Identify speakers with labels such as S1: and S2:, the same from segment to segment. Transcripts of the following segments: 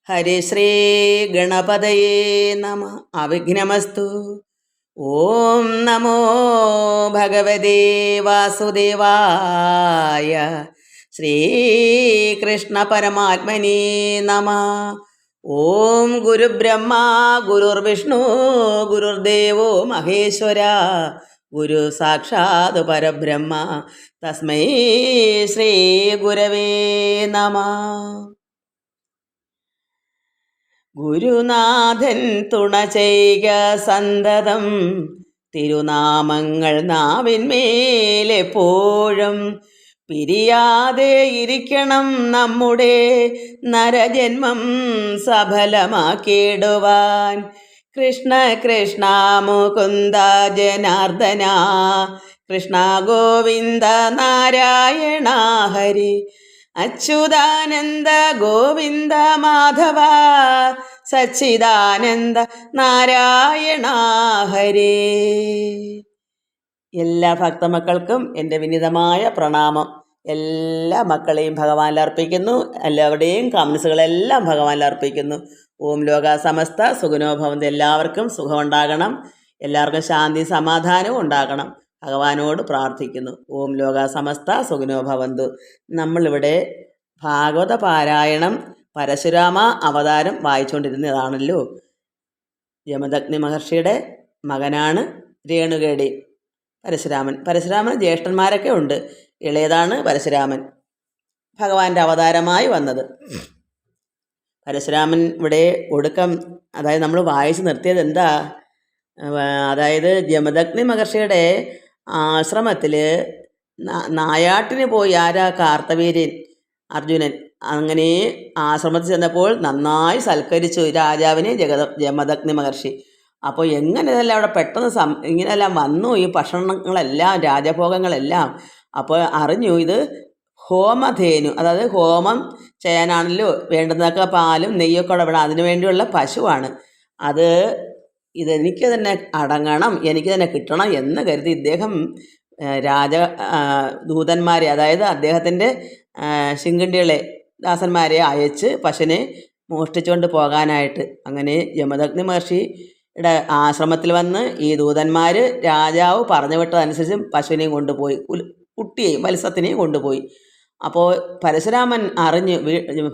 S1: ഹരിശ്രീ ഗണപതയേ നമ. അവിഘ്നമസ്തു. ഓം നമോ ഭഗവതേ വാസുദേവായ. ശ്രീകൃഷ്ണ പരമാത്മനേ നമ. ഓം ഗുരുബ്രഹ്മ ഗുരുർവിഷ്ണു ഗുരുർദേവോ മഹേശ്വര. ഗുരു സാക്ഷാത് പരബ്രഹ്മ തസ്മൈ ശ്രീ ഗുരവേ നമ. ഗുരുനാഥൻ തുണ ചെയ്യുക സന്തതം, തിരുനാമങ്ങൾ നാവിന്മേലെപ്പോഴും. പിരിയാതെ ഇരിക്കണം നമ്മുടെ നരജന്മം സഫലമാക്കിയിടുവാൻ. കൃഷ്ണ കൃഷ്ണ മുകുന്ദ ജനാർദ്ദന, കൃഷ്ണ ഗോവിന്ദ നാരായണ ഹരി. അച്യുതാനന്ദ ഗോവിന്ദ മാധവ, സച്ചിദാനന്ദ നാരായണ ഹരേ. എല്ലാ ഭക്തമക്കൾക്കും എൻ്റെ വിനീതമായ പ്രണാമം. എല്ലാ മക്കളെയും ഭഗവാനിൽ അർപ്പിക്കുന്നു. എല്ലാവരുടെയും കമൻസുകളെല്ലാം ഭഗവാനിൽ അർപ്പിക്കുന്നു. ഓം ലോക സമസ്ത സുഖിനോ ഭവന്തു. എല്ലാവർക്കും സുഖമുണ്ടാകണം, എല്ലാവർക്കും ശാന്തി സമാധാനവും ഉണ്ടാകണം. ഭഗവാനോട് പ്രാർത്ഥിക്കുന്നു. ഓം ലോക സമസ്ത സുഖിനോ ഭവന്തു. നമ്മളിവിടെ ഭാഗവത പാരായണം പരശുരാമ അവതാരം വായിച്ചുകൊണ്ടിരുന്നതാണല്ലോ. യമദഗ്നി മഹർഷിയുടെ മകനാണ് രേണുകയുടെ പരശുരാമൻ ജ്യേഷ്ഠന്മാരൊക്കെ ഉണ്ട്. ഇളയതാണ് പരശുരാമൻ, ഭഗവാന്റെ അവതാരമായി വന്നത്. പരശുരാമൻ ഇവിടെ ഒടുക്കം, അതായത് നമ്മൾ വായിച്ച് നിർത്തിയത് എന്താ, അതായത് യമദഗ്നി മഹർഷിയുടെ ആശ്രമത്തിൽ നായാട്ടിന് പോയി ആരാ, കാർത്തവീര്യൻ അർജുനൻ. അങ്ങനെ ആശ്രമത്തിൽ ചെന്നപ്പോൾ നന്നായി സൽക്കരിച്ചു രാജാവിനെ യമദഗ്നി മഹർഷി. അപ്പോൾ എങ്ങനെ ഇതെല്ലാം അവിടെ പെട്ടെന്ന് ഇങ്ങനെയെല്ലാം വന്നു ഈ ഭക്ഷണങ്ങളെല്ലാം, രാജഭോഗങ്ങളെല്ലാം. അപ്പോൾ അറിഞ്ഞു ഇത് ഹോമധേനു, അതായത് ഹോമം ചെയ്യാനാണല്ലോ വേണ്ടുന്നതൊക്കെ, പാലും നെയ്യൊക്കെ അവിടെ വേണം, അതിനു വേണ്ടിയുള്ള പശുവാണ് അത്. ഇതെനിക്ക് തന്നെ അടങ്ങണം, എനിക്ക് തന്നെ കിട്ടണം എന്ന് കരുതി ഇദ്ദേഹം ദൂതന്മാരെ, അതായത് അദ്ദേഹത്തിൻ്റെ ശിങ്കണ്ഡികളെ, ദാസന്മാരെ അയച്ച് പശുവിനെ മോഷ്ടിച്ചുകൊണ്ട് പോകാനായിട്ട്. അങ്ങനെ യമദഗ്നി മഹർഷിയുടെ ആശ്രമത്തിൽ വന്ന് ഈ ദൂതന്മാർ രാജാവ് പറഞ്ഞു വിട്ടതനുസരിച്ച് പശുവിനെയും കൊണ്ടുപോയി, കുട്ടിയെയും മത്സ്യത്തിനെയും കൊണ്ടുപോയി. അപ്പോൾ പരശുരാമൻ അറിഞ്ഞു,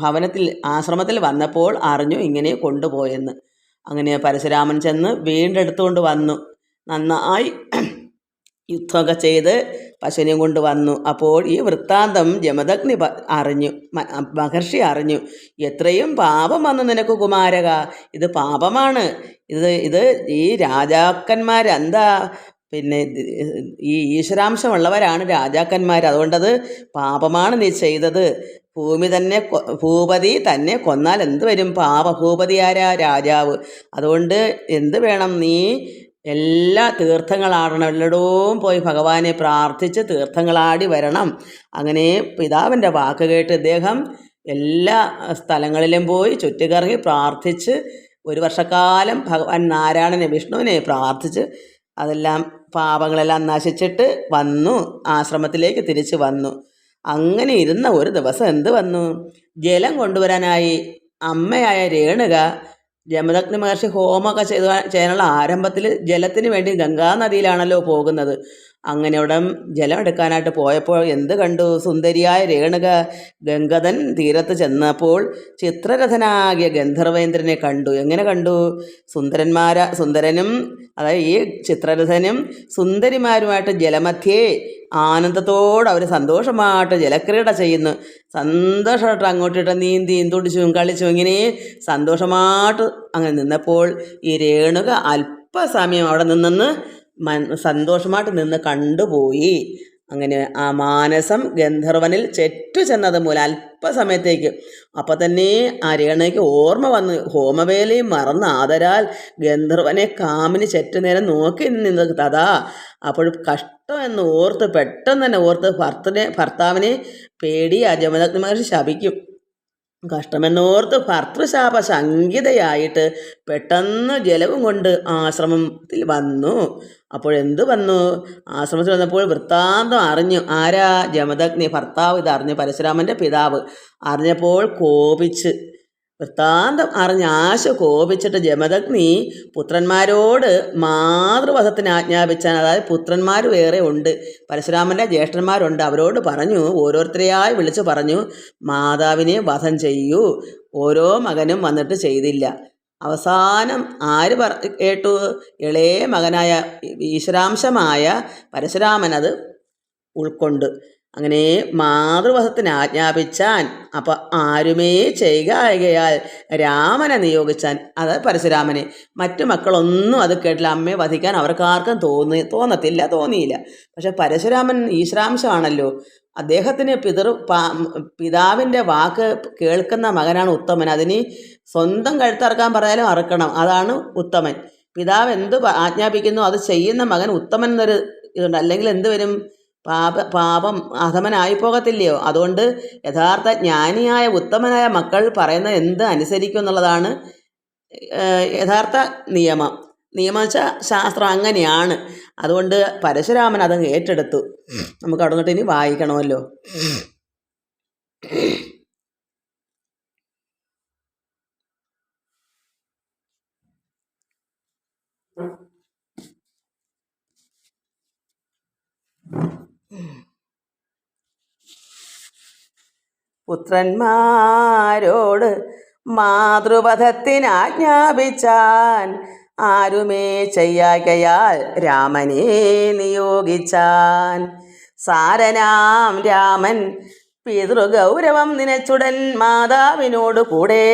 S1: ഭവനത്തിൽ ആശ്രമത്തിൽ വന്നപ്പോൾ അറിഞ്ഞു ഇങ്ങനെ കൊണ്ടുപോയെന്ന്. അങ്ങനെ പരശുരാമൻ ചെന്ന് വീണ്ടെടുത്തുകൊണ്ട് വന്നു. നന്നായി യുദ്ധമൊക്കെ ചെയ്ത് പശുവിനെയും കൊണ്ട് വന്നു. അപ്പോൾ ഈ വൃത്താന്തം യമദഗ്നി അറിഞ്ഞു, മഹർഷി അറിഞ്ഞു. എത്രയും പാപം വന്നു നിനക്ക് കുമാരക, ഇത് പാപമാണ്. ഇത് ഈ രാജാക്കന്മാർ എന്താ, പിന്നെ ഈ ഈശ്വരാംശമുള്ളവരാണ് രാജാക്കന്മാർ, അതുകൊണ്ടത് പാപമാണ് നീ ചെയ്തത്. ഭൂപതി തന്നെ കൊന്നാൽ എന്ത് വരും, ഭൂപതി ആരാ, രാജാവ്. അതുകൊണ്ട് എന്ത് വേണം, നീ എല്ലാ തീർത്ഥങ്ങളാടണം, എല്ലായിടവും പോയി ഭഗവാനെ പ്രാർത്ഥിച്ച് തീർത്ഥങ്ങളാടി വരണം. അങ്ങനെ പിതാവിൻ്റെ വാക്ക് കേട്ട് ഇദ്ദേഹം എല്ലാ സ്ഥലങ്ങളിലും പോയി ചുറ്റിക്കറങ്ങി പ്രാർത്ഥിച്ച് 1 വർഷക്കാലം ഭഗവാൻ നാരായണനെ, വിഷ്ണുവിനെ പ്രാർത്ഥിച്ച് അതെല്ലാം പാപങ്ങളെല്ലാം നശിച്ചിട്ട് വന്നു, ആശ്രമത്തിലേക്ക് തിരിച്ചു വന്നു. അങ്ങനെ ഇരുന്ന ഒരു ദിവസം എന്ത് വന്നു, ജലം കൊണ്ടുവരാനായി അമ്മയായ രേണുക, യമദഗ്നി മഹർഷി ഹോമമൊക്കെ ചെയ്യാനുള്ള ആരംഭത്തിൽ ജലത്തിന് വേണ്ടി ഗംഗാനദിയിലാണല്ലോ പോകുന്നത്. അങ്ങനെ അവിടെ ജലം എടുക്കാനായിട്ട് പോയപ്പോൾ എന്ത് കണ്ടു, സുന്ദരിയായ രേണുക ഗംഗതൻ തീരത്ത് ചെന്നപ്പോൾ ചിത്രരഥനാകിയ ഗന്ധർവേന്ദ്രനെ കണ്ടു. എങ്ങനെ കണ്ടു, സുന്ദരനും അതായത് ഈ ചിത്രരഥനും സുന്ദരിമാരുമായിട്ട് ജലമധ്യേ ആനന്ദത്തോടെ അവർ സന്തോഷമായിട്ട് ജലക്രീഡ ചെയ്യുന്നു. സന്തോഷമായിട്ട് അങ്ങോട്ടിട്ട് നീന്തിയും തുടിച്ചും കളിച്ചും ഇങ്ങനെ സന്തോഷമായിട്ട് അങ്ങനെ നിന്നപ്പോൾ ഈ രേണുക അല്പസമയം അവിടെ നിന്ന് സന്തോഷമായിട്ട് നിന്ന് കണ്ടുപോയി. അങ്ങനെ ആ മാനസം ഗന്ധർവനിൽ ചെറ്റു ചെന്നത് മൂലം അല്പസമയത്തേക്ക്. അപ്പം തന്നെ ആ രേണുകയ്ക്ക് ഓർമ്മ വന്നു, ഹോമവേലയും മറന്ന ആദരാൽ ഗന്ധർവനെ കാമിനി ചെറ്റുനേരം നോക്കി നിന്നത് തഥാ. അപ്പോൾ കഷ്ടം എന്ന് ഓർത്ത്, പെട്ടെന്ന് തന്നെ ഓർത്ത് ഭർത്താവിനെ പേടി യമദഗ്നി മഹർഷി ശപിക്കും. കഷ്ടമെന്നോർത്ത് ഭർത്തൃശാപ ശങ്കിതയായിട്ട് പെട്ടെന്ന് ജലവും കൊണ്ട് ആശ്രമത്തിൽ വന്നു. അപ്പോഴെന്ത് വന്നു, ആശ്രമത്തിൽ വന്നപ്പോൾ വൃത്താന്തം അറിഞ്ഞു. ആരാ, യമദഗ്നി ഭർത്താവ് ഇതറിഞ്ഞു, പരശുരാമൻ്റെ പിതാവ് അറിഞ്ഞപ്പോൾ കോപിച്ച് വൃത്താന്തം അറിഞ്ഞ് ആശ കോപിച്ചിട്ട് ജമദഗ്നി പുത്രന്മാരോട് മാതൃവധത്തിന് ആജ്ഞാപിച്ചാൻ, അതായത് പുത്രന്മാർ വേറെ ഉണ്ട്, പരശുരാമൻ്റെ ജ്യേഷ്ഠന്മാരുണ്ട്, അവരോട് പറഞ്ഞു, ഓരോരുത്തരെയായി വിളിച്ചു പറഞ്ഞു, മാതാവിനെ വധം ചെയ്യൂ. ഓരോ മകനും വന്നിട്ട് ചെയ്തില്ല. അവസാനം ആര് കേട്ടു? ഇളയ മകനായ ഈശ്വരാംശമായ പരശുരാമൻ അത് ഉൾക്കൊണ്ട് അങ്ങനെ മാതൃവധത്തിന് ആജ്ഞാപിച്ചാൻ. അപ്പം ആരുമേ ചെയ്യുകയാൽ രാമനെ നിയോഗിച്ചാൻ, അത് പരശുരാമനെ. മറ്റു മക്കളൊന്നും അത് കേട്ടില്ല. അമ്മയെ വധിക്കാൻ അവർക്കാർക്കും തോന്നിയില്ല. പക്ഷെ പരശുരാമൻ ഈശ്വരാംശമാണല്ലോ. അദ്ദേഹത്തിന് പിതാവിൻ്റെ വാക്ക് കേൾക്കുന്ന മകനാണ് ഉത്തമൻ. അതിന് സ്വന്തം കഴുത്തറക്കാൻ പറഞ്ഞാലും അറക്കണം, അതാണ് ഉത്തമൻ. പിതാവ് എന്ത് ആജ്ഞാപിക്കുന്നു അത് ചെയ്യുന്ന മകൻ ഉത്തമൻ എന്നൊരു ഇതുണ്ട്. അല്ലെങ്കിൽ എന്ത് വരും? പാപം അധമനായി പോകത്തില്ലയോ? അതുകൊണ്ട് യഥാർത്ഥ ജ്ഞാനിയായ ഉത്തമനായ മക്കൾ പറയുന്ന എന്ത് അനുസരിക്കും എന്നുള്ളതാണ് യഥാർത്ഥ നിയമം. വെച്ചാൽ ശാസ്ത്രം അങ്ങനെയാണ്. അതുകൊണ്ട് പരശുരാമൻ അതങ്ങ് ഏറ്റെടുത്തു. നമുക്ക് അവിടെ നിന്നിട്ട് ഇനി വായിക്കണമല്ലോ. പുത്രന്മാരോട് മാതൃവധത്തിന് ആജ്ഞാപിച്ചാൻ, ആരുമേ ചെയ്യായ്കയാൽ രാമനെ നിയോഗിച്ചാൻ. സാരനാം രാമൻ പിതൃഗൗരവം നിനച്ചുടൻ മാതാവിനോട് കൂടെ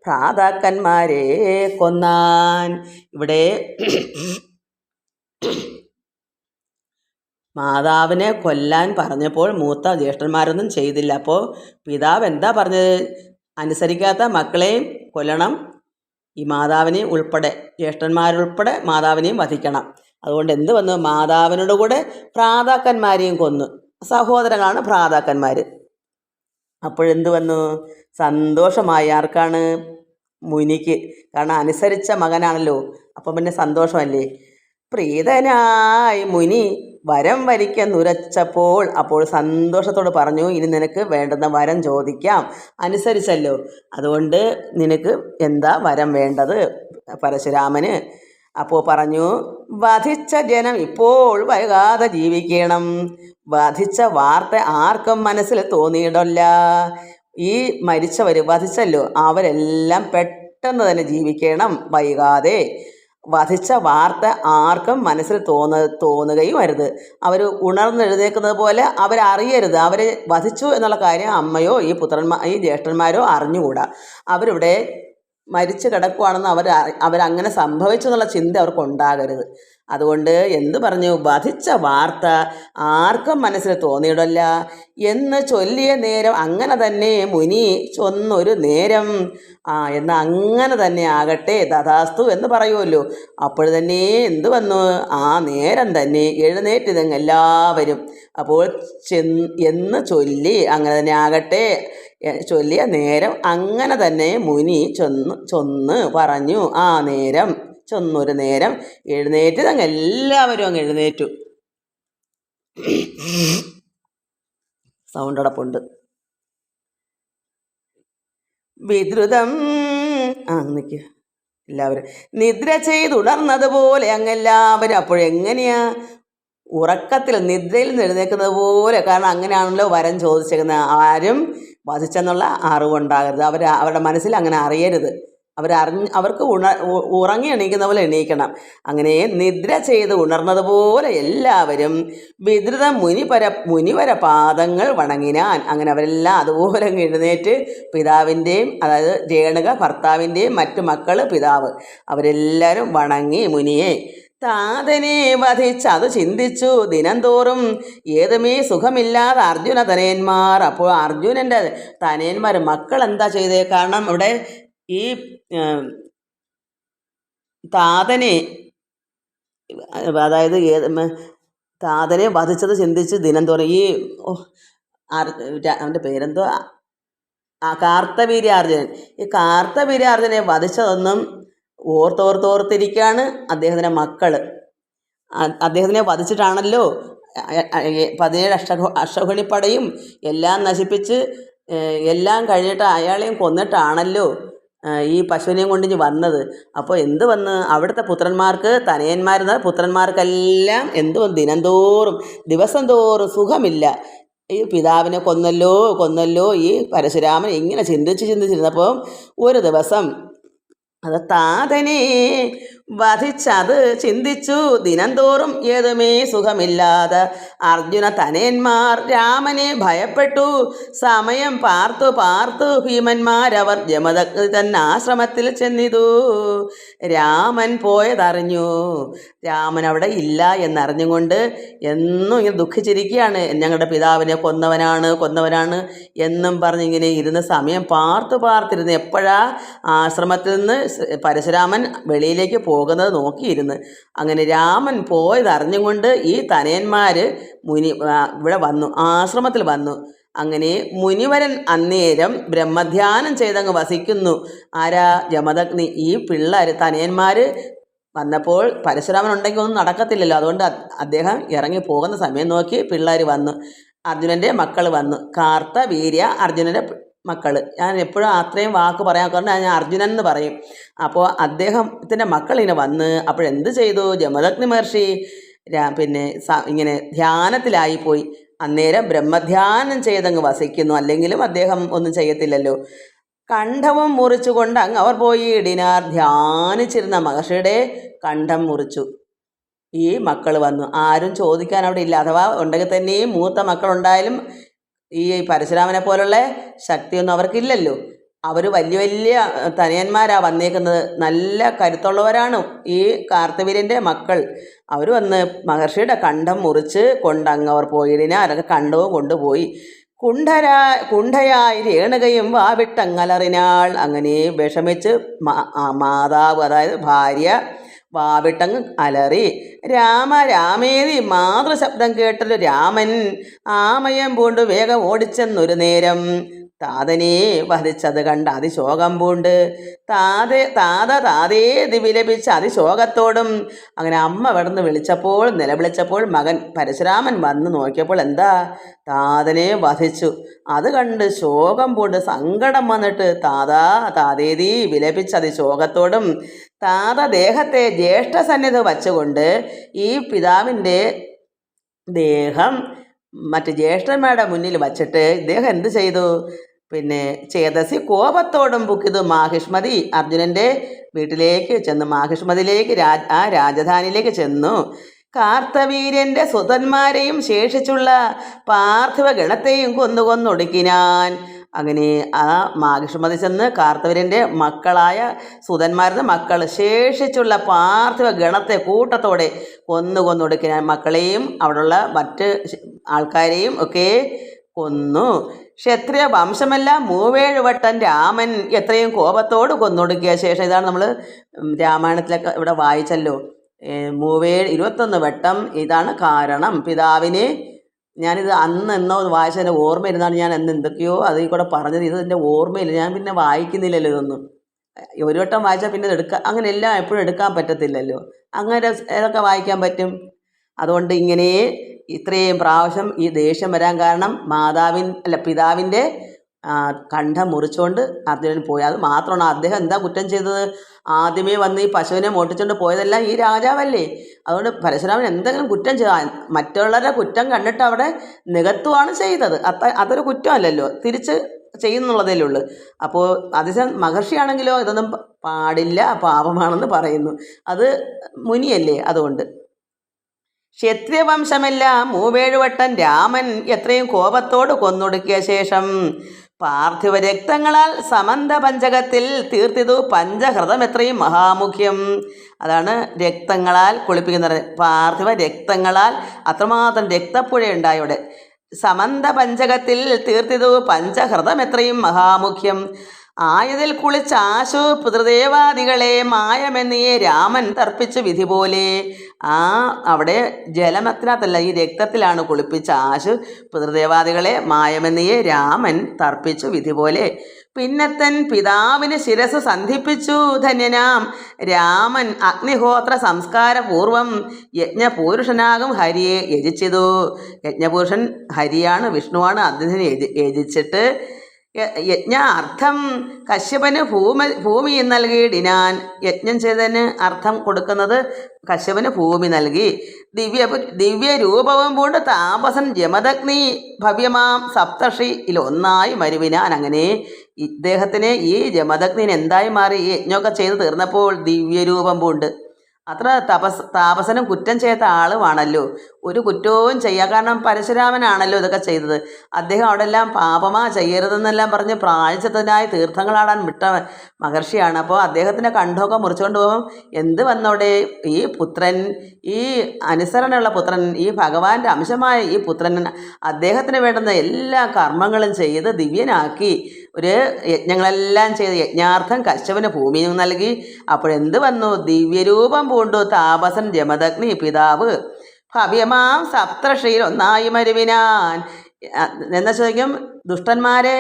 S1: ഭ്രാതാക്കന്മാരെ കൊന്നാൻ. ഇവിടെ മാതാവിനെ കൊല്ലാൻ പറഞ്ഞപ്പോൾ മൂത്ത ജ്യേഷ്ഠന്മാരൊന്നും ചെയ്തില്ല. അപ്പോൾ പിതാവ് എന്താ പറഞ്ഞത്? അനുസരിക്കാത്ത മക്കളെയും കൊല്ലണം, ഈ മാതാവിനെയും ഉൾപ്പെടെ, ജ്യേഷ്ഠന്മാരുൾപ്പെടെ മാതാവിനെയും വധിക്കണം. അതുകൊണ്ട് എന്ത് വന്നു? മാതാവിനോട് കൂടെ ഭ്രാതാക്കന്മാരെയും കൊന്നു. സഹോദരങ്ങളാണ് ഭ്രാതാക്കന്മാർ. അപ്പോഴെന്ത് വന്നു? സന്തോഷമായി. ആർക്കാണ്? മുനിക്ക്. കാരണം അനുസരിച്ച മകനാണല്ലോ. അപ്പം പിന്നെ സന്തോഷമല്ലേ. പ്രീതനായി മുനി വരം വരിക്കുന്നുരച്ചപ്പോൾ അപ്പോൾ സന്തോഷത്തോട് പറഞ്ഞു, ഇനി നിനക്ക് വേണ്ടുന്ന വരം ചോദിക്കാം. അനുസരിച്ചല്ലോ, അതുകൊണ്ട് നിനക്ക് എന്താ വരം വേണ്ടത്? പരശുരാമന് അപ്പോൾ പറഞ്ഞു, വധിച്ച ജനം ഇപ്പോൾ വൈകാതെ ജീവിക്കണം. വധിച്ച വാർത്ത ആർക്കും മനസ്സിൽ തോന്നിയിടല്ല. ഈ മരിച്ചവർ വധിച്ചല്ലോ, അവരെല്ലാം പെട്ടെന്ന് തന്നെ ജീവിക്കണം, വൈകാതെ. വധിച്ച വാർത്ത ആർക്കും മനസ്സിൽ തോന്നുകയും അരുത്. അവർ ഉണർന്നെഴുന്നേക്കുന്നത് പോലെ അവരറിയരുത്. അവർ വധിച്ചു എന്നുള്ള കാര്യം അമ്മയോ ഈ ജ്യേഷ്ഠന്മാരോ അറിഞ്ഞുകൂടാ. അവരിവിടെ മരിച്ചു കിടക്കുവാണെന്ന് അവരങ്ങനെ സംഭവിച്ചു എന്നുള്ള ചിന്ത അവർക്കുണ്ടാകരുത്. അതുകൊണ്ട് എന്ത് പറഞ്ഞു? വധിച്ച വാർത്ത ആർക്കും മനസ്സിൽ തോന്നിയിടല്ല എന്ന് ചൊല്ലിയ നേരം അങ്ങനെ തന്നെ മുനി ചൊന്നൊരു നേരം. എന്നാൽ അങ്ങനെ തന്നെ ആകട്ടെ, തഥാസ്തു എന്ന് പറയുമല്ലോ. അപ്പോൾ തന്നെ എന്ത് വന്നു? ആ നേരം തന്നെ എഴുന്നേറ്റിതങ്ങ് എല്ലാവരും. അപ്പോൾ എന്ന് ചൊല്ലി അങ്ങനെ തന്നെ ആകട്ടെ ചൊല്ലിയ നേരം അങ്ങനെ തന്നെ മുനി ചൊന്ന് പറഞ്ഞു. ആ നേരം ചൊന്നൊരു നേരം എഴുന്നേറ്റിതങ്ങ് എല്ലാവരും അങ്ങ് എഴുന്നേറ്റു. സൗണ്ട് അടപ്പുണ്ട്. വിദ്രുതം നിൽക്കുക എല്ലാവരും. നിദ്ര ചെയ്തുണർന്നതുപോലെ അങ്ങെല്ലാവരും. അപ്പോഴെങ്ങനെയാ? ഉറക്കത്തിൽ നിദ്രയിൽ നിന്ന് എഴുന്നേൽക്കുന്നത് പോലെ. കാരണം അങ്ങനെയാണല്ലോ വരം ചോദിച്ചേക്കുന്നത്. ആരും വധിച്ചെന്നുള്ള അറിവുണ്ടാകരുത്. അവരുടെ മനസ്സിൽ അങ്ങനെ അറിയരുത്. അവർക്ക് ഉറങ്ങി എണീക്കുന്ന പോലെ എണീക്കണം. അങ്ങനെ നിദ്ര ചെയ്ത് ഉണർന്നതുപോലെ എല്ലാവരും വിദ്രുത മുനിവര പാദങ്ങൾ വണങ്ങിനാൻ. അങ്ങനെ അവരെല്ലാം അതുപോലെ എഴുന്നേറ്റ് പിതാവിൻ്റെയും, അതായത് രേണുക ഭർത്താവിൻ്റെയും മറ്റു മക്കൾ പിതാവ്, അവരെല്ലാവരും വണങ്ങി മുനിയെ. താതനെ വധിച്ച് അത് ചിന്തിച്ചു ദിനംതോറും ഏതുമേ സുഖമില്ലാതെ അർജുന തനയന്മാർ. അപ്പോൾ അർജുനൻ്റെ തനയന്മാർ മക്കൾ എന്താ ചെയ്തേ? കാരണം ഇവിടെ ഈ താതനെ, അതായത് താതനെ വധിച്ചത് ചിന്തിച്ച് ദിനംതോറും അവൻ്റെ പേരെന്തോ, കാർത്തവീര്യാർജുനൻ. ഈ കാർത്തവീര്യാർജുനെ വധിച്ചതൊന്നും ഓർത്തോർത്തിരിക്കുകയാണ് അദ്ദേഹത്തിൻ്റെ മക്കൾ. അദ്ദേഹത്തിനെ വധിച്ചിട്ടാണല്ലോ 17 അശ്വഘണിപ്പടയും എല്ലാം നശിപ്പിച്ച് എല്ലാം കഴിഞ്ഞിട്ട് അയാളെയും കൊന്നിട്ടാണല്ലോ ഈ പശുവിനെയും കൊണ്ട് ഇനി വന്നത്. അപ്പോൾ എന്ത് വന്ന് അവിടുത്തെ പുത്രന്മാർക്ക്, തനയന്മാരെന്ന പുത്രന്മാർക്കെല്ലാം എന്ത് വന്ന്, ദിനംതോറും ദിവസം തോറും സുഖമില്ല. ഈ പിതാവിനെ കൊന്നല്ലോ ഈ പരശുരാമൻ ഇങ്ങനെ ചിന്തിച്ചിരുന്നപ്പോൾ ഒരു ദിവസം അത് താതനെ വധിച്ചത് ചിന്തിച്ചു ദിനംതോറും ഏതുമേ സുഖമില്ലാതെ അർജുന തനയന്മാർ രാമനെ ഭയപ്പെട്ടു. സമയം പാർത്തു ഭീമന്മാരവർ ജമദഗ്നി തന്ന ആശ്രമത്തിൽ ചെന്നിതു. രാമൻ പോയതറിഞ്ഞു. രാമൻ അവിടെ ഇല്ല എന്നറിഞ്ഞുകൊണ്ട് എന്നും ഇങ്ങനെ ദുഃഖിച്ചിരിക്കുകയാണ്. ഞങ്ങളുടെ പിതാവിനെ കൊന്നവനാണ് എന്നും പറഞ്ഞിങ്ങനെ ഇരുന്ന് സമയം പാർത്തിരുന്ന് എപ്പോഴാ ആശ്രമത്തിൽ നിന്ന് പരശുരാമൻ വെളിയിലേക്ക് പോകുന്നത് നോക്കിയിരുന്ന്. അങ്ങനെ രാമൻ പോയതറിഞ്ഞുകൊണ്ട് ഈ തനയന്മാർ ഇവിടെ വന്നു, ആശ്രമത്തിൽ വന്നു. അങ്ങനെ മുനിവരൻ അന്നേരം ബ്രഹ്മധ്യാനം ചെയ്തങ്ങ് വസിക്കുന്നു. ആരാ? ജമദഗ്നി. ഈ പിള്ളേർ തനയന്മാർ വന്നപ്പോൾ പരശുരാമൻ ഉണ്ടെങ്കിൽ ഒന്നും നടക്കത്തില്ലല്ലോ. അതുകൊണ്ട് അദ്ദേഹം ഇറങ്ങി പോകുന്ന സമയം നോക്കി പിള്ളേർ വന്നു. അർജുനൻ്റെ മക്കൾ വന്നു. കാർത്ത, വീര്യ, അർജുനൻ്റെ മക്കൾ. ഞാൻ എപ്പോഴും അത്രയും വാക്ക് പറയാൻ കാരണം ഞാൻ അർജുനൻ എന്ന് പറയും. അപ്പോൾ അദ്ദേഹത്തിൻ്റെ മക്കൾ ഇങ്ങനെ വന്ന് അപ്പോഴെന്ത് ചെയ്തു? ജമദഗ്നി മഹർഷി ഇങ്ങനെ ധ്യാനത്തിലായിപ്പോയി. അന്നേരം ബ്രഹ്മധ്യാനം ചെയ്തങ്ങ് വസിക്കുന്നു. അല്ലെങ്കിലും അദ്ദേഹം ഒന്നും ചെയ്യത്തില്ലല്ലോ. കണ്ഠവും മുറിച്ചുകൊണ്ട് അങ്ങ് അവർ പോയി ഇടിനാർ. ധ്യാനിച്ചിരുന്ന മഹർഷിയുടെ കണ്ഠം മുറിച്ചു. ഈ മക്കൾ വന്നു. ആരും ചോദിക്കാൻ അവിടെ ഇല്ല. അഥവാ ഉണ്ടെങ്കിൽ തന്നെയും മൂത്ത മക്കളുണ്ടായാലും ഈ പരശുരാമനെ പോലുള്ള ശക്തിയൊന്നും അവർക്കില്ലല്ലോ. അവർ വലിയ തനയന്മാരാണ് വന്നേക്കുന്നത്. നല്ല കരുത്തുള്ളവരാണ് ഈ കാർത്തവീര്യൻ്റെ മക്കൾ. അവർ വന്ന് മഹർഷിയുടെ കണ്ഠം മുറിച്ച് കൊണ്ടങ്ങവർ പോയിടിന. അതൊക്കെ കണ്ഠവും കൊണ്ടുപോയി. കുണ്ഠയായി രേണുകയും വാവിട്ടങ്ങലറിനാൾ. അങ്ങനെ വിഷമിച്ച് മാതാവ്, അതായത് ഭാര്യ, വാവിട്ടങ്ങ് അലറി. രാമേതി മാതൃശബ്ദം കേട്ടൊരു രാമൻ ആമയം പൂണ്ട് വേഗം ഓടിച്ചെന്നൊരു നേരം താതനെ വധിച്ചത് കണ്ട് അതിശോകം പൂണ്ട് താതേതി വിലപിച്ച അതിശോകത്തോടും. അങ്ങനെ അമ്മ വിടന്ന് നിലവിളിച്ചപ്പോൾ മകൻ പരശുരാമൻ വന്ന് നോക്കിയപ്പോൾ എന്താ? താതനെ വധിച്ചു. അത് കണ്ട് ശോകം പൂണ്ട് സങ്കടം വന്നിട്ട് താതേതി വിലപിച്ച അതിശോകത്തോടും ദേഹത്തെ ജ്യേഷ്ഠസന്നിധി വച്ചുകൊണ്ട് ഈ പിതാവിൻ്റെ ദേഹം മറ്റ് ജ്യേഷ്ഠന്മാരുടെ മുന്നിൽ വച്ചിട്ട് ഇദ്ദേഹം എന്ത് ചെയ്തു? ചേതസി കോപത്തോടും പുക്കിതു മാഹിഷ്മതി. അർജുനൻ്റെ വീട്ടിലേക്ക് ചെന്നു, മാഹിഷ്മതിയിലേക്ക് ആ രാജധാനിയിലേക്ക് ചെന്നു. കാർത്തവീര്യൻ്റെ സുതന്മാരെയും ശേഷിച്ചുള്ള പാർത്ഥിവ ഗണത്തെയും കൊന്നൊടുക്കിനാൻ. അങ്ങനെ ആ മാഹിഷ്മതി ചെന്ന് കാർത്തവീര്യൻ്റെ മക്കളായ സുതന്മാരുടെ മക്കൾ ശേഷിച്ചുള്ള പാർത്ഥിവ ഗണത്തെ കൂട്ടത്തോടെ കൊന്നൊടുക്കിനാൻ. മക്കളെയും അവിടെയുള്ള മറ്റ് ആൾക്കാരെയും ഒക്കെ കൊന്നു. ക്ഷത്രിയ വംശമെല്ലാം 37 വട്ടം രാമൻ എത്രയും കോപത്തോട് കൊന്നൊടുക്കിയ ശേഷം, ഇതാണ് നമ്മൾ രാമായണത്തിലൊക്കെ ഇവിടെ വായിച്ചല്ലോ, 21 വട്ടം. ഇതാണ് കാരണം. പിതാവിനെ ഞാനിത് എന്നോ വായിച്ചതിൻ്റെ ഓർമ്മയിരുന്നാണ് ഞാൻ എന്തൊക്കെയോ അതിൽ കൂടെ പറഞ്ഞത്. ഇതിൻ്റെ ഓർമ്മയില്ല, ഞാൻ പിന്നെ വായിക്കുന്നില്ലല്ലോ ഇതൊന്നും. ഒരു വട്ടം വായിച്ചാൽ പിന്നെ അങ്ങനെ എല്ലാം എപ്പോഴും എടുക്കാൻ പറ്റത്തില്ലല്ലോ. അങ്ങനെ ഏതൊക്കെ വായിക്കാൻ പറ്റും? അതുകൊണ്ട് ഇങ്ങനെ ഇത്രയും പ്രാവശ്യം ഈ ദേഷ്യം വരാൻ കാരണം പിതാവിൻ്റെ കണ്ഠം മുറിച്ചുകൊണ്ട് അർജുനൻ പോയി. അത് മാത്രമാണ്. അദ്ദേഹം എന്താ കുറ്റം ചെയ്തത്? ആദ്യമേ വന്ന് ഈ പശുവിനെ മോട്ടിച്ചുകൊണ്ട് പോയതെല്ലാം ഈ രാജാവല്ലേ. അതുകൊണ്ട് പരശുരാമൻ എന്തെങ്കിലും കുറ്റം മറ്റുള്ളവരുടെ കുറ്റം കണ്ടിട്ട് അവിടെ നികത്തുവാണ് ചെയ്തത്. അതൊരു കുറ്റമല്ലല്ലോ, തിരിച്ച് ചെയ്യുന്നുള്ളതേ ഉള്ളൂ. അപ്പോൾ അതിശയം മഹർഷിയാണെങ്കിലോ ഇതൊന്നും പാടില്ല, പാപമാണെന്ന് പറയുന്നു. അത് മുനിയല്ലേ. അതുകൊണ്ട് ക്ഷത്രിയവംശമെല്ലാം 37 വട്ടം രാമൻ എത്രയും കോപത്തോട് കൊന്നൊടുക്കിയ ശേഷം പാർത്ഥിവ രക്തങ്ങളാൽ സമന്ത പഞ്ചകത്തിൽ തീർത്തിതു പഞ്ചഹൃതം എത്രയും മഹാമുഖ്യം. അതാണ് രക്തങ്ങളാൽ കുളിപ്പിക്കുന്നത്. പാർത്ഥിവ രക്തങ്ങളാൽ അത്രമാത്രം രക്തപ്പുഴയുണ്ടായോടെ. സമന്ത പഞ്ചകത്തിൽ തീർത്തിതു പഞ്ചഹൃതം എത്രയും മഹാമുഖ്യം. ആയതിൽ കുളിച്ച ആശു പിതൃദേവാദികളെ മായമെന്നിയെ രാമൻ തർപ്പിച്ച് വിധി പോലെ. അവിടെ ജലമത്തിനകത്തല്ല, ഈ രക്തത്തിലാണ് കുളിപ്പിച്ച ആശു പിതൃദേവാദികളെ മായമെന്നിയെ രാമൻ തർപ്പിച്ചു വിധി പോലെ. പിന്നത്തൻ പിതാവിന് ശിരസ് സന്ധിപ്പിച്ചു ധന്യനാം രാമൻ അഗ്നിഹോത്ര സംസ്കാരപൂർവം യജ്ഞപുരുഷനാകും ഹരിയെ യജിച്ചിതു. യജ്ഞപുരുഷൻ ഹരിയാണ്, വിഷ്ണുവാണ്. അദ്ദേഹത്തിന് യജിച്ചിട്ട് യജ്ഞാർത്ഥം കശ്യപന് ഭൂമി നൽകിയിടിനാൻ. യജ്ഞം ചെയ്തതിന് അർത്ഥം കൊടുക്കുന്നത് കശ്യപന് ഭൂമി നൽകി. ദിവ്യരൂപവും പൂണ്ട് താപസൻ ജമദഗ്നി ഭവ്യമാം സപ്തർഷിയിലൊന്നായി മരുവിനാൻ. അങ്ങനെ ഇദ്ദേഹത്തിന് ഈ ജമദഗ്നിന് എന്തായി മാറി? ഈ യജ്ഞമൊക്കെ ചെയ്ത് തീർന്നപ്പോൾ ദിവ്യരൂപം പൂണ്ട്. അത്ര താപസനും കുറ്റം ചെയ്ത ആളുമാണല്ലോ, ഒരു കുറ്റവും ചെയ്യുക. കാരണം പരശുരാമനാണല്ലോ ഇതൊക്കെ ചെയ്തത്. അദ്ദേഹം അവിടെ എല്ലാം പാപമാ ചെയ്യരുതെന്നെല്ലാം പറഞ്ഞ് പ്രായശ്ചിത്തത്തിനായി തീർത്ഥങ്ങളാടാൻ വിട്ട മഹർഷിയാണ്. അപ്പോൾ അദ്ദേഹത്തിൻ്റെ കണ്ഠമൊക്കെ മുറിച്ചുകൊണ്ട് പോകുമ്പം എന്ത് വന്നവിടെ? ഈ പുത്രൻ, ഈ അനുസരണയുള്ള പുത്രൻ, ഈ ഭഗവാന്റെ അംശമായ ഈ പുത്രൻ അദ്ദേഹത്തിന് വേണ്ടുന്ന എല്ലാ കർമ്മങ്ങളും ചെയ്ത് ദിവ്യനാക്കി ഒരു യജ്ഞങ്ങളെല്ലാം ചെയ്ത് യജ്ഞാർത്ഥം കശ്യപന് ഭൂമിയും നൽകി. അപ്പോഴെന്ത് വന്നു? ദിവ്യരൂപം പൂണ്ടു താപസൻ ജമദഗ്നി പിതാവ് ഭവ്യമാം സപ്തർഷിയിൽ ഒന്നായി മരുവിനാൻ. എന്താ ചോദിക്കും? ദുഷ്ടന്മാരെ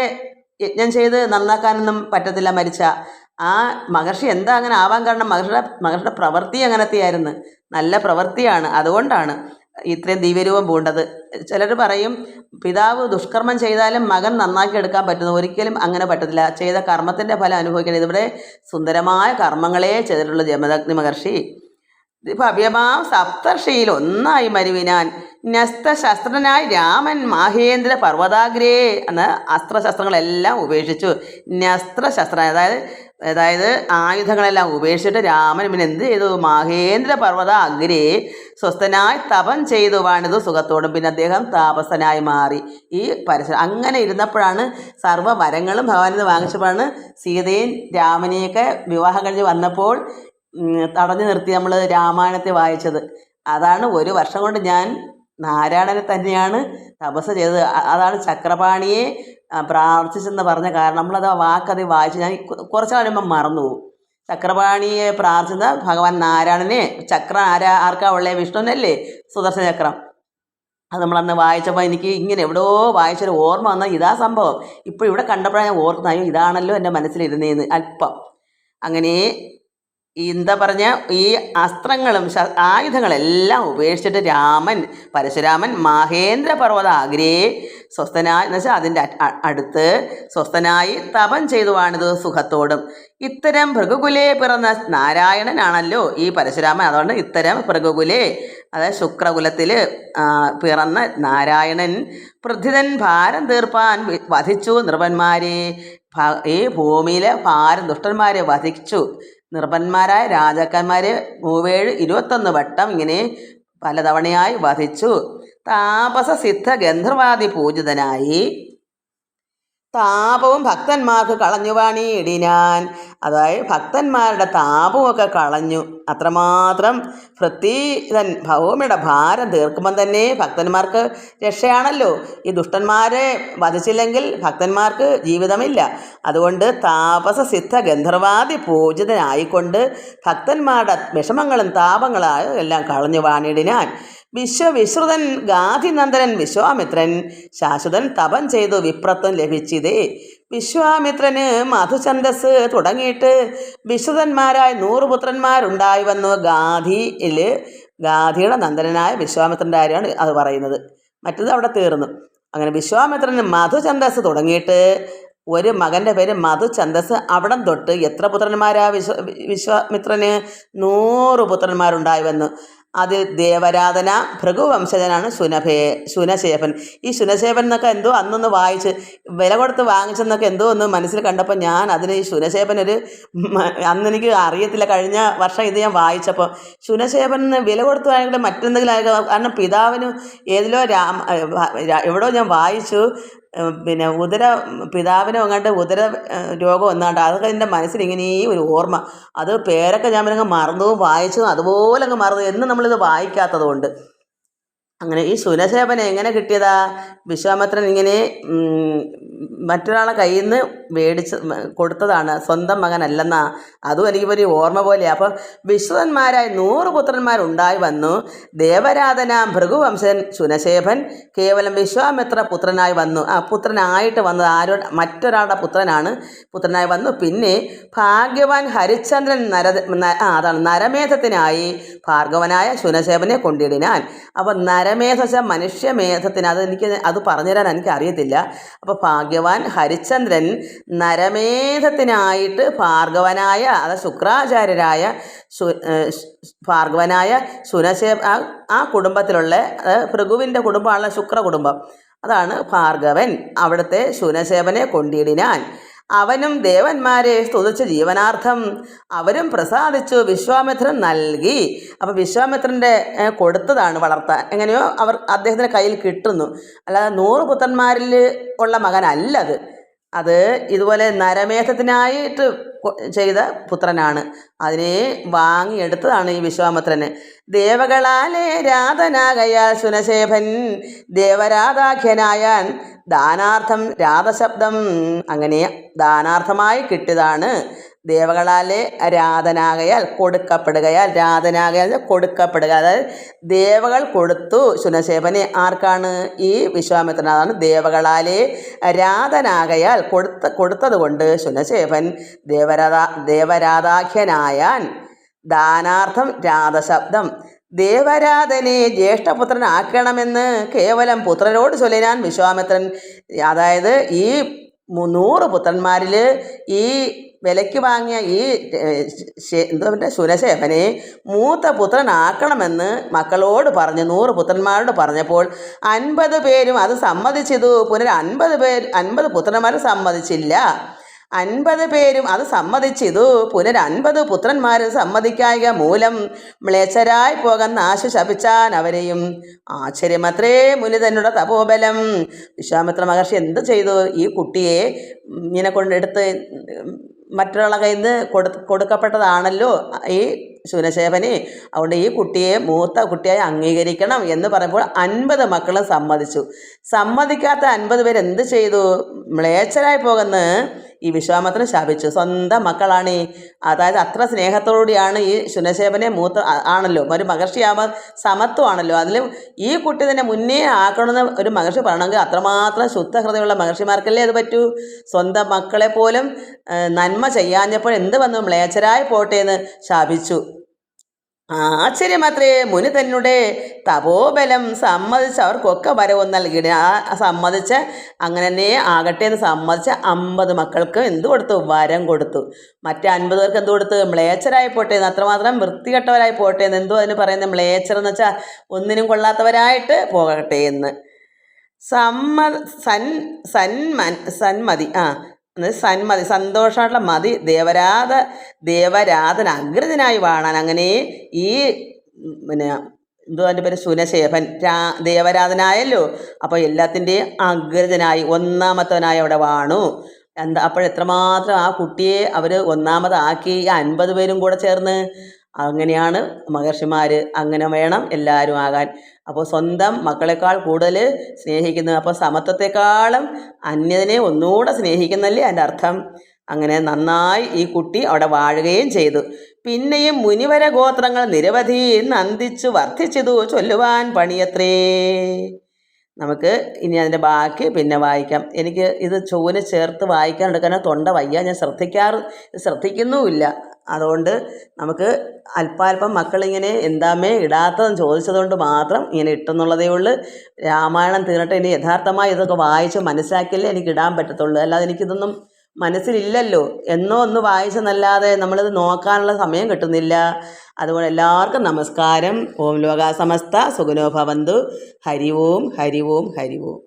S1: യജ്ഞം ചെയ്ത് നന്നാക്കാനൊന്നും പറ്റത്തില്ല മരിച്ച ആ മഹർഷി. എന്താ അങ്ങനെ ആവാൻ കാരണം? മഹർഷിയുടെ പ്രവൃത്തി അങ്ങനത്തെയായിരുന്നു, നല്ല പ്രവൃത്തിയാണ്. അതുകൊണ്ടാണ് ഇത്രയും ദിവ്യരൂപം പൂണ്ടത്. ചിലർ പറയും പിതാവ് ദുഷ്കർമ്മം ചെയ്താലും മകൻ നന്നാക്കി എടുക്കാൻ പറ്റുന്നു. ഒരിക്കലും അങ്ങനെ പറ്റത്തില്ല. ചെയ്ത കർമ്മത്തിൻ്റെ ഫലം അനുഭവിക്കണം. ഇവിടെ സുന്ദരമായ കർമ്മങ്ങളെ ചെയ്തിട്ടുള്ള ജമദഗ്നി മഹർഷി ഭവ്യമാം സപ്തർഷിയിൽ ഒന്നായി മരുവിനാൻ. ന്യസ്തശസ്ത്രനായി രാമൻ മാഹേന്ദ്ര പർവ്വതാഗ്രേ എന്ന അസ്ത്രശസ്ത്രങ്ങളെല്ലാം ഉപേക്ഷിച്ചു. ന്യസ്ത്രശസ്ത്ര അതായത് ആയുധങ്ങളെല്ലാം ഉപേക്ഷിച്ചിട്ട് രാമൻ പിന്നെ എന്ത് ചെയ്തു? മാഹേന്ദ്ര പർവ്വത അഗ്രേ സ്വസ്ഥനായി തപം ചെയ്തു വാണിത് സുഖത്തോടും. പിന്നെ അദ്ദേഹം താപസനായി മാറി. ഈ അങ്ങനെ ഇരുന്നപ്പോഴാണ് സർവ്വ വരങ്ങളും ഭഗവാനിൽ നിന്ന് വാങ്ങിച്ചപ്പോഴാണ് സീതയും രാമനെയൊക്കെ വിവാഹം കഴിഞ്ഞ് വന്നപ്പോൾ തടഞ്ഞു നിർത്തി നമ്മൾ രാമായണത്തെ വായിച്ചത്. അതാണ് 1 വർഷം കൊണ്ട് ഞാൻ നാരായണനെ തന്നെയാണ് തപസ് ചെയ്തത്. അതാണ് ചക്രപാണിയെ പ്രാർത്ഥിച്ചെന്ന് പറഞ്ഞ കാരണം. നമ്മളത് വാക്കത് വായിച്ച് ഞാൻ കുറച്ച് കഴിയുമ്പം മറന്നുപോകും. ചക്രപാണിയെ പ്രാർത്ഥിച്ച ഭഗവാൻ നാരായണനെ. ചക്രം ആർക്കാ ഉള്ളത്? വിഷ്ണുവിനല്ലേ സുദർശന ചക്രം. അത് നമ്മളന്ന് വായിച്ചപ്പോൾ എനിക്ക് ഇങ്ങനെ എവിടെയോ വായിച്ചൊരു ഓർമ്മ വന്നാൽ ഇതാ സംഭവം. ഇപ്പോൾ ഇവിടെ കണ്ടപ്പോഴാണ് ഞാൻ ഓർക്കുന്നത്, ഇതാണല്ലോ എൻ്റെ മനസ്സിലിരുന്നേന്ന് അല്പം. അങ്ങനെ എന്താ പറഞ്ഞ ഈ അസ്ത്രങ്ങളും ആയുധങ്ങളെല്ലാം ഉപേക്ഷിച്ചിട്ട് പരശുരാമൻ മഹേന്ദ്ര പർവ്വത ആഗ്രേ സ്വസ്ഥനായി എന്ന് വെച്ചാൽ അതിൻ്റെ അടുത്ത് സ്വസ്ഥനായി തപം ചെയ്തുവാണിത് സുഖത്തോടും. ഇത്തരം ഭൃഗുകുലേ പിറന്ന നാരായണനാണല്ലോ ഈ പരശുരാമൻ. അതുകൊണ്ട് ഇത്തരം ഭൃഗുകുലേ, അതായത് ശുക്രകുലത്തിൽ പിറന്ന നാരായണൻ പൃഥ്വിതൻ ഭാരം തീർപ്പാൻ വധിച്ചു നൃപന്മാരെ. ഈ ഭൂമിയിലെ ഭാരം ദുഷ്ടന്മാരെ വധിച്ചു. നൃപന്മാരായ രാജാക്കന്മാരെ 21 വട്ടം ഇങ്ങനെ പലതവണയായി വധിച്ചു. താപസ സിദ്ധ ഗന്ധർവാദി പൂജിതനായി താപവും ഭക്തന്മാർക്ക് കളഞ്ഞു വാണിയിടിനാൻ. അതായത് ഭക്തന്മാരുടെ താപമൊക്കെ കളഞ്ഞു. അത്രമാത്രം പൃഥ്വിതൻ ഭൗമിയുടെ ഭാരം തീർക്കുമ്പം തന്നെ ഭക്തന്മാർക്ക് രക്ഷയാണല്ലോ. ഈ ദുഷ്ടന്മാരെ വധിച്ചില്ലെങ്കിൽ ഭക്തന്മാർക്ക് ജീവിതമില്ല. അതുകൊണ്ട് താപസ സിദ്ധ ഗന്ധർവാദി പൂജിതനായിക്കൊണ്ട് ഭക്തന്മാരുടെ വിഷമങ്ങളും താപങ്ങളും എല്ലാം കളഞ്ഞു വാണിയിടിനാൻ. വിശ്വവിശ്രുതൻ ഗാധിനന്ദനൻ വിശ്വാമിത്രൻ ശാശ്വതൻ തപം ചെയ്തു വിപ്രത്വം ലഭിച്ചതേ. വിശ്വാമിത്രന് മധുഛന്ദസ് തുടങ്ങിയിട്ട് വിശ്രുതന്മാരായ 100 പുത്രന്മാരുണ്ടായി വന്നു. ഗാധിയുടെ നന്ദനായ വിശ്വാമിത്രൻ്റെ കാര്യമാണ് അത് പറയുന്നത്. മറ്റത് അവിടെ തീർന്നു. അങ്ങനെ വിശ്വാമിത്രന് മധുഛന്ദസ് തുടങ്ങിയിട്ട് ഒരു മകൻ്റെ പേര് മധുഛന്ദസ്. അവിടം തൊട്ട് എത്ര പുത്രന്മാരാ വിശ്വാമിത്രന്? 100 പുത്രന്മാരുണ്ടായി വന്നു. അതിൽ ദേവരാധന ഭൃഗുവംശജനാണ് ശുനശേഫൻ. ഈ ശുനശേഫൻ എന്നൊക്കെ എന്തോ അന്നൊന്ന് വായിച്ച് വില കൊടുത്ത് വാങ്ങിച്ചെന്നൊക്കെ എന്തോ ഒന്ന് മനസ്സിൽ കണ്ടപ്പോൾ ഞാൻ അതിന് ഈ ശുനശേഫൻ അന്നെനിക്ക് അറിയത്തില്ല. കഴിഞ്ഞ വർഷം ഇത് ഞാൻ വായിച്ചപ്പോൾ ശുനശേഫൻ വില കൊടുത്ത് വാങ്ങിയിട്ട് മറ്റെന്തെങ്കിലും ആയിരിക്കും. കാരണം പിതാവിന് എവിടോ ഞാൻ വായിച്ചു പിന്നെ പിതാവിനോ അങ്ങോട്ട് ഉദര രോഗം വന്നാണ്ട് അതൊക്കെ എൻ്റെ മനസ്സിൽ ഇങ്ങനെ ഒരു ഓർമ്മ. അത് പേരൊക്കെ ഞാൻ പിന്നെ മറന്നു വായിച്ചു, അതുപോലെ അങ്ങ് മറന്നു എന്ന് നമ്മളിത് വായിക്കാത്തത് കൊണ്ട്. അങ്ങനെ ഈ ശുനശേഫനെ എങ്ങനെ കിട്ടിയതാ? വിശ്വാമിത്രൻ ഇങ്ങനെ മറ്റൊരാളെ കയ്യിൽ നിന്ന് മേടിച്ച് കൊടുത്തതാണ്, സ്വന്തം മകനല്ലെന്നാ. അതും എനിക്കൊരു ഓർമ്മ പോലെയാണ്. അപ്പം വിശ്വതന്മാരായ 100 പുത്രന്മാരുണ്ടായി വന്നു. ദേവരാധന ഭൃഗുവംശൻ ശുനശേഫൻ കേവലം വിശ്വാമിത്ര പുത്രനായി വന്നു. പുത്രനായിട്ട് വന്നത് മറ്റൊരാളുടെ പുത്രനായി വന്നു. പിന്നെ ഭാഗ്യവാൻ ഹരിശ്ചന്ദ്രൻ അതാണ് നരമേധത്തിനായി ഭാർഗവനായ ശുനശേഫനെ കൊണ്ടിടിനാൻ. അപ്പം നരമേധം വെച്ചാൽ മനുഷ്യമേധത്തിന് അത് പറഞ്ഞുതരാൻ എനിക്ക് അറിയത്തില്ല. അപ്പോൾ ഭാഗ്യവാൻ ഹരിശ്ചന്ദ്രൻ നരമേധത്തിനായിട്ട് ഭാർഗവനായ ശുക്രാചാര്യരായ ഭാർഗവനായ ആ കുടുംബത്തിലുള്ള ഭൃഗുവിൻ്റെ കുടുംബമാണല്ലോ ശുക്ര കുടുംബം, അതാണ് ഭാർഗവൻ. അവിടുത്തെ ശുനശേപനെ കൊണ്ടിടിനാൻ. അവനും ദേവന്മാരെ സ്തുതിച്ച് ജീവനാർത്ഥം അവരും പ്രസാദിച്ചു വിശ്വാമിത്രൻ നൽകി. അപ്പം വിശ്വാമിത്രൻ്റെ കൊടുത്തതാണ് വളർത്താൻ. എങ്ങനെയോ അദ്ദേഹത്തിൻ്റെ കയ്യിൽ കിട്ടുന്നു. അല്ലാതെ 100 പുത്രന്മാരിൽ ഉള്ള മകനല്ലത്. അത് ഇതുപോലെ നരമേധത്തിനായിട്ട് ചെയ്ത പുത്രനാണ്. അതിനെ വാങ്ങിയെടുത്തതാണ് ഈ വിശ്വാമിത്രന്. ദേവകളാലേ രാധനാകയാൽ ശുനശേഭൻ ദേവരാധാഖ്യനായാൻ ദാനാർത്ഥം രാധശബ്ദം. അങ്ങനെ ദാനാർത്ഥമായി കിട്ടിയതാണ്. ദേവകളാലെ രാധനാകയാൽ കൊടുക്കപ്പെടുകയാൽ, രാധനാകയാൽ കൊടുക്കപ്പെടുക, അതായത് ദേവകൾ കൊടുത്തു ശുനശേപനെ. ആർക്കാണ്? ഈ വിശ്വാമിത്രൻ. അതാണ് ദേവകളാലെ രാധനാകയാൽ കൊടുത്തത് കൊണ്ട് ശുനശേപൻ ദേവരാധാഖ്യനായാൻ. ദാനാർത്ഥം രാധശബ്ദം. ദേവരാധനെ ജ്യേഷ്ഠപുത്രനാക്കണമെന്ന് കേവലം പുത്രരോട് ചൊല്ലിനാൻ വിശ്വാമിത്രൻ. അതായത് ഈ 100 പുത്രന്മാരിൽ ഈ വിലയ്ക്ക് വാങ്ങിയ ഈ ശുനശേപനെ മൂത്ത പുത്രനാക്കണമെന്ന് മക്കളോട് പറഞ്ഞു. 100 പുത്രന്മാരോട് പറഞ്ഞപ്പോൾ 50 പേരും അത് സമ്മതിച്ചതു. 50 പുത്രന്മാരും സമ്മതിച്ചില്ല. 50 പേരും അത് സമ്മതിച്ചിതു. 50 പുത്രന്മാരും സമ്മതിക്കായ മൂലം മ്ലേച്ഛരായി പോകാൻ നാശ ശപിച്ചാൻ അവരെയും. ആശ്ചര്യമത്രേ മുനിതനുടെ തപോബലം. വിശ്വാമിത്ര മഹർഷി എന്ത് ചെയ്തു? ഈ കുട്ടിയെ ഇങ്ങനെ കൊണ്ടെടുത്ത് മറ്റൊരാളുടെ കയ്യിൽ നിന്ന് കൊടുക്കപ്പെട്ടതാണല്ലോ ഈ ശുനശേപനെ. അതുകൊണ്ട് ഈ കുട്ടിയെ മൂത്ത കുട്ടിയായി അംഗീകരിക്കണം എന്ന് പറയുമ്പോൾ 50 മക്കളും സമ്മതിച്ചു. സമ്മതിക്കാത്ത 50 പേര് എന്ത് ചെയ്തു? മ്ലേച്ഛരായി പോകുന്ന ഈ വിശ്വാമിത്രൻ ശപിച്ചു. സ്വന്തം മക്കളാണ്. അതായത് അത്ര സ്നേഹത്തോടുകൂടിയാണ് ഈ ശുനശേപനെ മൂത്ത ആണല്ലോ, ഒരു മഹർഷിയാകുമ്പോൾ സമത്വമാണല്ലോ. അതിലും ഈ കുട്ടി തന്നെ മുന്നേ ആക്കണമെന്ന് ഒരു മഹർഷി പറയണമെങ്കിൽ അത്രമാത്രം ശുദ്ധഹൃദയമുള്ള മഹർഷിമാർക്കല്ലേ അത് പറ്റൂ. സ്വന്തം മക്കളെ പോലും നന്മ ചെയ്യാഞ്ഞപ്പോൾ എന്ത് വന്നു? മ്ലേച്ഛരായി പോട്ടെ എന്ന് ശാപിച്ചു. ആശ്ചര്യമത്രേ മുനി തന്നെ തപോബലം. സമ്മതിച്ച് അവർക്കൊക്കെ വരവും നൽകി. സമ്മതിച്ച് അങ്ങനെ തന്നെ ആകട്ടെ എന്ന് സമ്മതിച്ച് 50 മക്കൾക്ക് എന്ത് കൊടുത്തു? വരം കൊടുത്തു. മറ്റേ 50 പേർക്ക് എന്ത് കൊടുത്തു? മ്ലേച്ഛരായി പോട്ടെ എന്ന്, അത്രമാത്രം വൃത്തികെട്ടവരായി പോട്ടെ എന്ന്. എന്തോ അതിന് പറയുന്നത്? മ്ലേച്ഛർ എന്ന് വെച്ചാൽ ഒന്നിനും കൊള്ളാത്തവരായിട്ട് പോകട്ടെ എന്ന്. സന്മതി സന്മതി സന്തോഷമായിട്ടുള്ള മതി. ദേവരാധന അഗ്രതനായി വാണാൻ. അങ്ങനെ ഈ എന്തോ അതിൻ്റെ പേര് ശുനശേപൻ ദേവരാധനായല്ലോ. അപ്പോൾ എല്ലാത്തിൻ്റെയും അഗ്രതനായി ഒന്നാമത്തവനായി അവിടെ വാണു. അപ്പോഴെത്രമാത്രം ആ കുട്ടിയെ അവർ ഒന്നാമതാക്കി. 50 പേരും കൂടെ ചേർന്ന്. അങ്ങനെയാണ് മഹർഷിമാർ. അങ്ങനെ വേണം എല്ലാവരും ആകാൻ. അപ്പോൾ സ്വന്തം മക്കളെക്കാൾ കൂടുതൽ സ്നേഹിക്കുന്നത്, അപ്പോൾ സമത്വത്തെക്കാളും അന്യതിനെ ഒന്നുകൂടെ സ്നേഹിക്കുന്നല്ലേ അതിൻ്റെ അർത്ഥം. അങ്ങനെ നന്നായി ഈ കുട്ടി അവിടെ വാഴുകയും ചെയ്തു. പിന്നെയും മുനിവര ഗോത്രങ്ങൾ നിരവധി നന്ദിച്ചു വർദ്ധിച്ചതു ചൊല്ലുവാൻ പണിയത്രേ. നമുക്ക് ഇനി അതിൻ്റെ ബാക്കി പിന്നെ വായിക്കാം. എനിക്ക് ഇത് ചൊവ്വന് ചേർത്ത് വായിക്കാൻ എടുക്കാനോ തൊണ്ട വയ്യ. ഞാൻ ശ്രദ്ധിക്കുന്നുമില്ല. അതുകൊണ്ട് നമുക്ക് അല്പാൽപ്പം മക്കളിങ്ങനെ എന്താമേ ഇടാത്തതെന്ന് ചോദിച്ചതുകൊണ്ട് മാത്രം ഇങ്ങനെ ഇട്ടെന്നുള്ളതേ ഉള്ളൂ. രാമായണം തീർന്നിട്ട് ഇനി യഥാർത്ഥമായി ഇതൊക്കെ വായിച്ച് മനസ്സിലാക്കിയല്ലേ എനിക്ക് ഇടാൻ പറ്റത്തുള്ളൂ. അല്ലാതെ എനിക്കിതൊന്നും മനസ്സിലില്ലല്ലോ. എന്നോ ഒന്ന് വായിച്ചെന്നല്ലാതെ നമ്മളിത് നോക്കാനുള്ള സമയം കിട്ടുന്നില്ല. അതുകൊണ്ട് എല്ലാവർക്കും നമസ്കാരം. ഓം ലോകാ സമസ്ത സുഖിനോ ഭവന്തു. ഹരി ഓം ഹരി ഓം ഹരി ഓം.